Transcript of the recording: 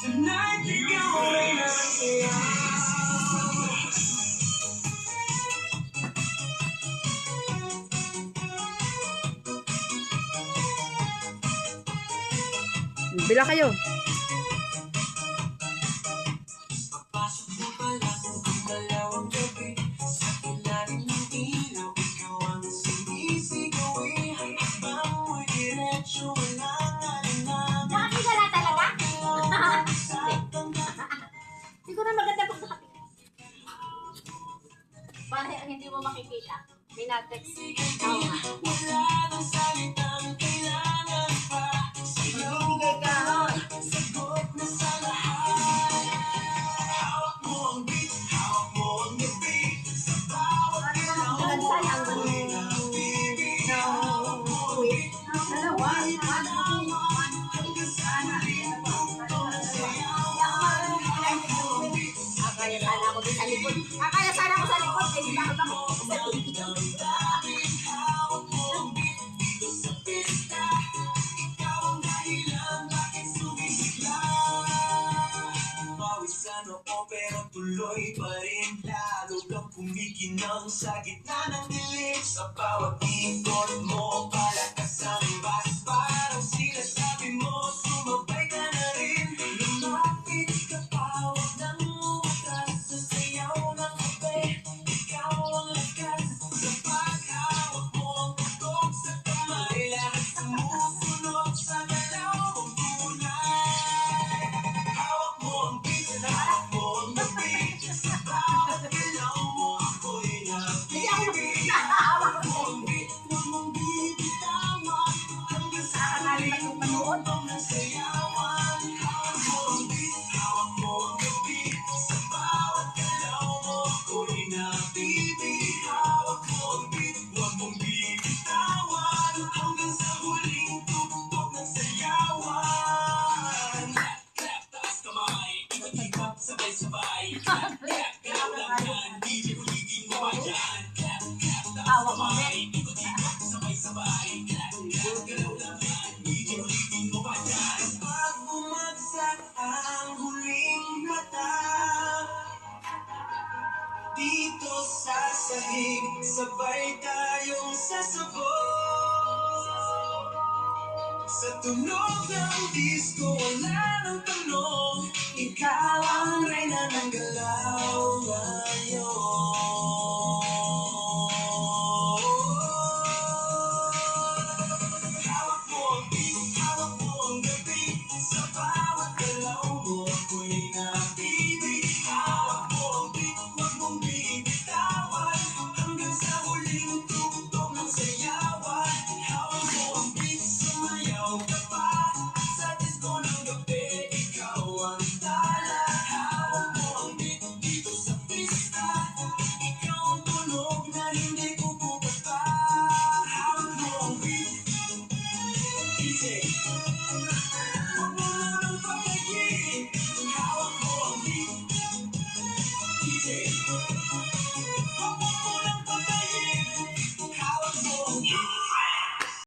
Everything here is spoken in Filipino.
Tonight, ikaw ay nasaya. Bila kayo. Papasok mo pa lang ang dalawang gabi. Sa ilalim ng ilaw, ikaw ang sinisigawi. Ang ibang mo'y diretsyo, walang alinlangan. Nakakigala talaga? Siguro maganda pag nakapit. Para hindi mo makikita. May natext. Wala nang salitang kailangan pa. Magbibigay ka ron. Sagot na sa lahat. Hawak mo ang beat, hawak mo ang gabi. Sa bawat ilaw mo, ako'y nabibiyak. Hawak mo ang beat, Dalawa. hanggang sa huling tugtog ng sayawan. Hawak mo ang beat, Kaya sana ako din sa likod. Kaya sana ako sa likod. Kasi bakit ako sa likod? hawak mo ang beat dito sa pista. Ikaw ang dahilan bakit sumisigla. Pawisan ako pero tuloy pa rin. Lalo kang kumikinang sa gitna ng dilim. Sa bawat ikot mo, palakas ang bas. Parang sinasabi mo, sumabay ka na rin. Lumapit ka pa, huwag nang umatras. Sa sayaw ng kape, ikaw ang lakas. Sa paghawak mo ang tugtog sa kamay. Lahat sumusunod sa galaw mong tunay. Hawak mo ang beat, hawak mo ang gabi. Sa bawat galaw mo, ako'y nabibiyak. Hawak mo ang beat, huwag mong bibitawan. Hanggang sa huling tugtog ng sayawan. Hawak mo ang beat, hawak mo ang gabi. Sa bawat galaw mo, ako'y nabibiyak. Hawak mo ang beat, huwag mong bibitawan. Hanggang sa huling tugtog ng sayawan. Clap, taas kamay, ikot-ikot, sabay-sabay. Clap, clap, galaw lang yan, DJ Kuligin mo ba yan? Clap, clap, taas kamay, ikot-ikot, sabay-sabay. Clap, clap, galaw lang yan, DJ Kuligin mo ba yan? Pag bumagsak ang huling mata, dito sa sahig, sabay tayong sasabog. Sa tunog ng disco, wala nang tanong. Ikaw ang reyna ng galaw.